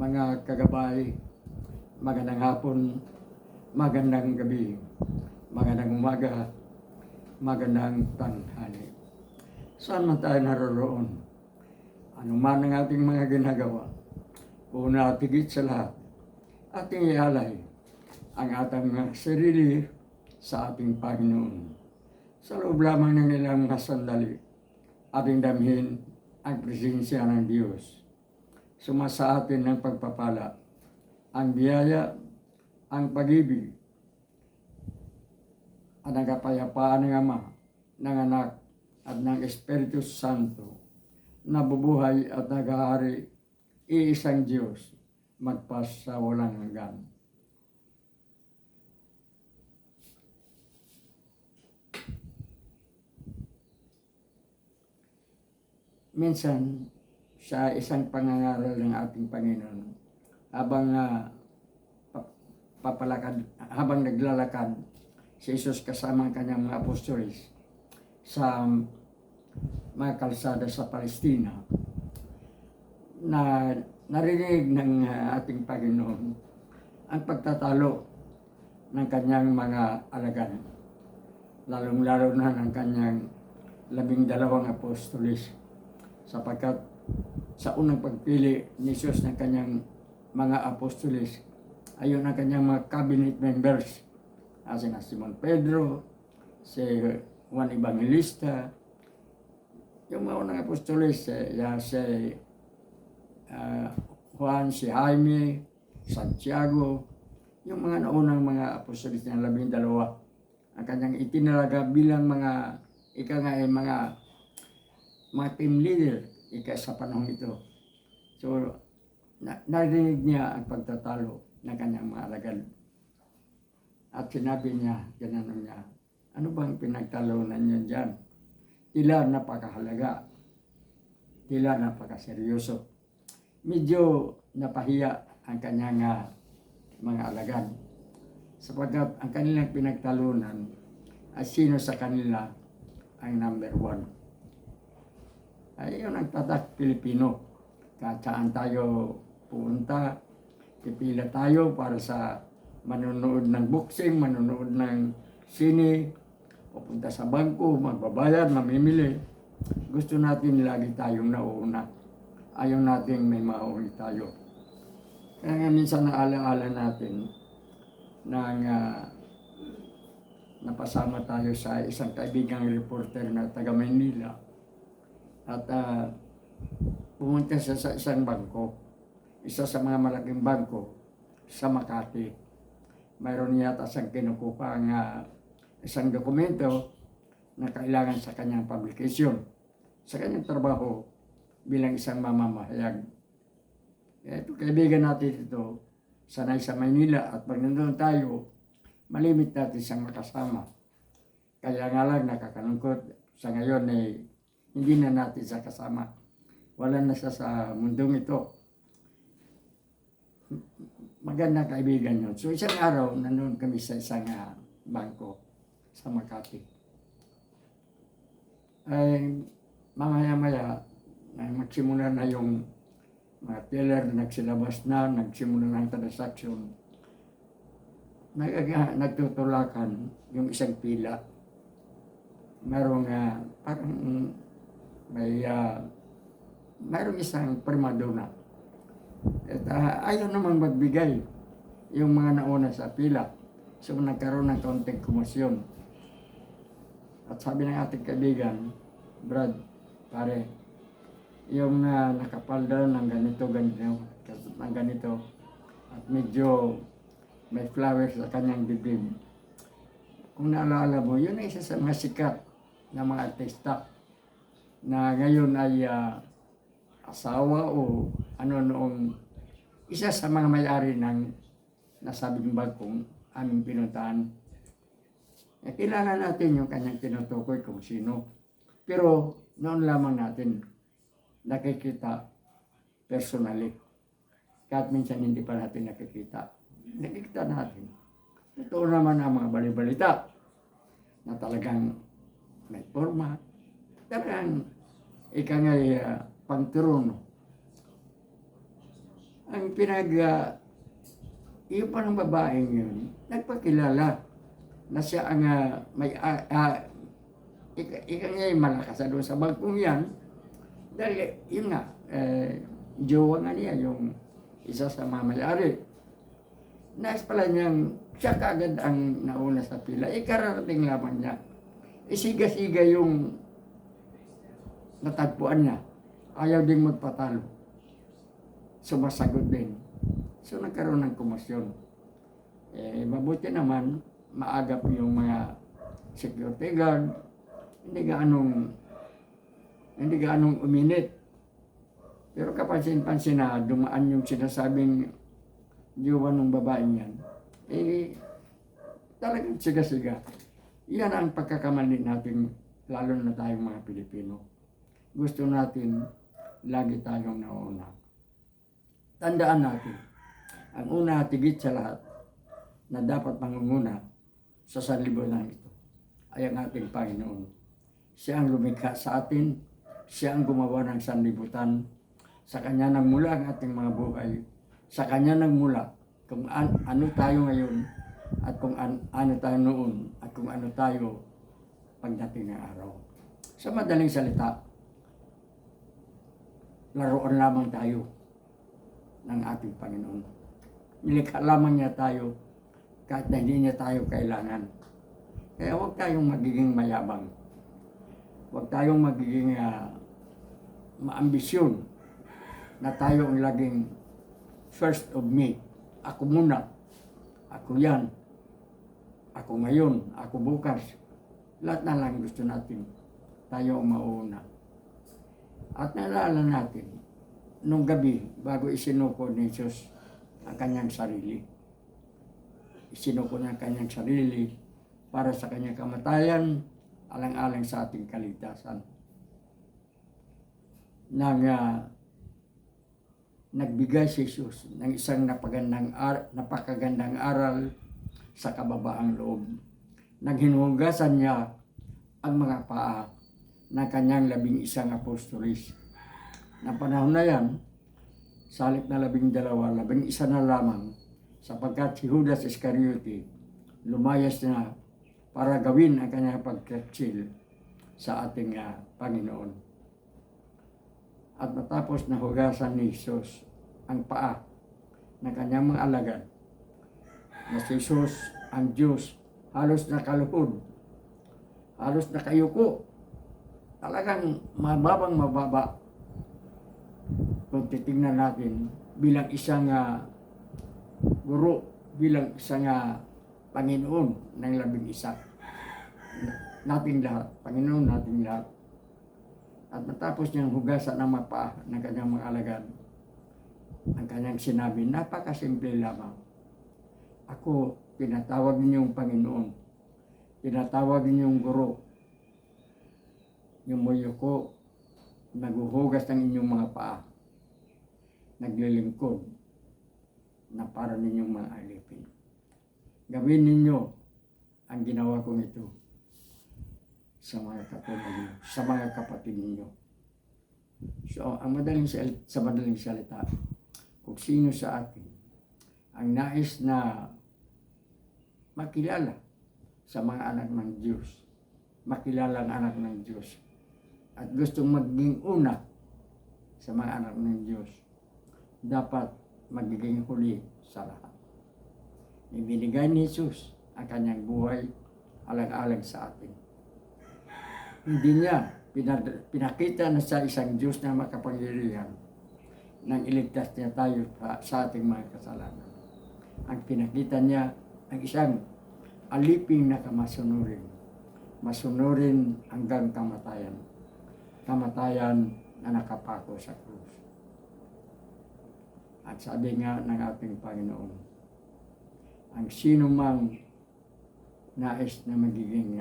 mga kagabay, magandang hapon, magandang gabi, magandang umaga, magandang tanghali. Saan man tayo naroroon, ano man ang ating mga ginagawa, una at higit sa lahat, ating ialay ang ating sarili sa ating Panginoon. Sa loob lamang ng ilang mga sandali, ating damhin ang presensya ng Diyos. Sumasa atin ng pagpapala, ang biyaya, ang pag-ibig, at ang kapayapaan ng Ama, ng Anak, at ng Espiritu Santo, na bubuhay at naghahari, iisang Diyos, magpas sa walang hanggan. Minsan, sa isang pangangaral ng ating Panginoon, habang naglalakad si Jesus kasama ang kanyang mga apostoles sa mga kalsada sa Palestina, na narinig ng ating Panginoon ang pagtatalo ng kanyang mga alagad, lalong-lalo na ng kanyang 12 apostoles, sapagkat sa unang pagpili ni Jesus ng kanyang mga apostoles, ayon ang kanyang mga cabinet members, sina Simon Pedro, si Juan Evangelista, yung mga unang apostoles, si Juan, si Jaime, Santiago, yung mga naunang mga apostoles ng 12, ang kanyang itinalaga bilang mga team leader sa panahon ito. So, narinig niya ang pagtatalo ng kanyang mga alagad. At sinabi niya, tinanong niya, ano bang pinagtalunan niyo dyan? Tila napakahalaga, tila napakaseryoso. Medyo napahiya ang kanyang mga alagad, sapagkat ang kanilang pinagtalunan ay sino sa kanila ang number 1. Ayun ang tatak Pilipino. Kahit saan tayo pumunta, pipila tayo para sa manonood ng boxing, manonood ng sine, pupunta sa bangko, magbabayad, mamimili. Gusto natin lagi tayong nauuna. Ayaw natin may mauli tayo. Kaya nga minsan naalaala natin nang napasama tayo sa isang kaibigang reporter na taga Maynila. At pumunta siya sa isang bangko, isa sa mga malaking bangko sa Makati. Mayroon yata siyang kinukuha ang isang dokumento na kailangan sa kanyang publication, sa kanyang trabaho bilang isang mamamahayag. Ito, kaibigan natin ito, sanay sa Maynila, at pag nandun tayo, malimit natin siyang makasama. Kaya nga lang nakakalungkot, sa ngayon hindi na natin siya kasama. Wala na siya sa mundong ito. Magandang kaibigan yun. So isang araw, nandun kami sa isang bangko sa Makati. Ay mamaya-maya, magsimula na yung mga teller, nagsilabas na, nagsimula ng transaksyon. Nagtutulakan yung isang pila. Merong parang mayroong isang primadona. At ayaw naman magbigay yung mga nauna sa pila. So nagkaroon ng kaunting komosyon. At sabi ng ating kaibigan, Brad, pare, yung nakapalda ng ganito, at medyo may flowers sa kanyang bibig. Kung naalala mo, yun ay isa sa mga sikat na mga artista na ngayon ay asawa o noong isa sa mga may-ari ng nasabing bangkong aming pinuntahan. Kilala natin yung kanyang tinutukoy kung sino. Pero noon lamang natin nakikita personally. Kahit minsan hindi pa natin nakikita. Nakikita natin. Totoo naman ang mga balibalita na talagang may forma. Talagang pangturon. ang yung parang babaeng yun, nagpakilala na siya ang ika nga yung malakas doon sa bangkong yan. Dahil yun nga, jowa nga niya, yung isa sa mamayari. Nais pala niyang siya kaagad ang nauna sa pila. Kararating lamang niya. Isiga-siga yung natagpuan niya. Ayaw ding magpatalo. Sumasagot din. So nagkaroon ng komosyon. Mabuti naman, maagap yung mga security guard. Hindi gaanong uminit. Pero kapansin-pansin na dumaan yung sinasabing jowa ng babaeng yan. Talagang siga-siga. Yan ang pagkakamali natin, lalo na tayong mga Pilipino. Gusto natin, lagi tayong nauna. Tandaan natin, ang una at higit sa lahat na dapat mangunguna sa sanlibutan ito ay ang ating Panginoon. Siya ang lumikha sa atin, siya ang gumawa ng sanlibutan. Sa Kanya nagmula ang ating mga buhay. Sa Kanya nagmula kung ano tayo ngayon at kung ano tayo noon at kung ano tayo pagdating ng araw. Sa madaling salita, laruan lamang tayo ng ating Panginoon. Nilikha lamang niya tayo kahit na hindi niya tayo kailangan. Kaya huwag tayong magiging mayabang. Huwag tayong magiging maambisyon na tayo ang laging first of me. Ako muna. Ako yan. Ako ngayon. Ako bukas. Lahat na lang gusto natin. Tayo ang mauna. At naalala natin, nung gabi, bago isinuko ni Jesus ang kanyang sarili. Isinuko niya ang kanyang sarili para sa kanyang kamatayan, alang-alang sa ating kaligtasan. Nagbigay si Jesus ng isang napakagandang aral sa kababaang loob. Naghinugasan niya ang mga paa ng kanyang 11 apostolis. Na panahon na yan, sa halip na 12, 11 na lamang, sapagkat si Judas Iscariote lumayas na para gawin ang kanyang pagkatsil sa ating Panginoon. At matapos na hugasan ni Jesus ang paa ng kanyang mga alagad, na si Jesus, ang Diyos, halos nakaluhod, halos nakayuko, talagang mababa. Kung titingnan natin bilang isang guro, bilang isang Panginoon ng 11. Nating lahat, Panginoon nating lahat. At matapos niyang hugasan ng mapa ng kanyang mga alagad, ang kanyang sinabi, napakasimple lamang. Ako, tinatawag ninyong Panginoon. Tinatawag ninyong guro. Yung muyo ko, naghuhugas ng inyong mga paa. Naglilingkod na para ninyong mga alipin. Gawin ninyo ang ginawa kong ito sa mga katulad niyo, sa mga kapatid ninyo. So, sa madaling salita, kung sino sa atin ang nais na makilala sa mga anak ng Diyos, makilala ang anak ng Diyos, at gustong maging una sa mga anak ng Diyos, dapat magiging huli sa lahat. Ibinigay ni Jesus ang kanyang buhay alang-alang sa atin. Hindi niya pinakita na sa isang Diyos na makapangyarihan nang iligtas niya tayo sa ating mga kasalanan. Ang pinakita niya ang isang aliping na kamasunurin. Masunurin hanggang kamatayan. Kamatayan na nakapako sa krus. At sabi nga ng ating Panginoon, ang sino mang nais na magiging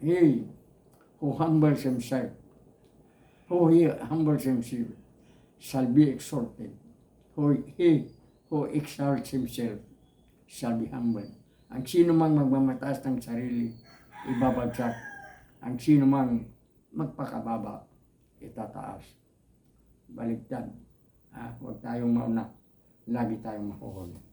he who humbles himself, shall be exalted. He who exalts himself shall be humbled. Ang sino mang magmamataas ng sarili, ibabagsak. Ang sino mang magpakababa, itataas. baligtad. Huwag tayong mauna. Lagi tayong mahuhuli.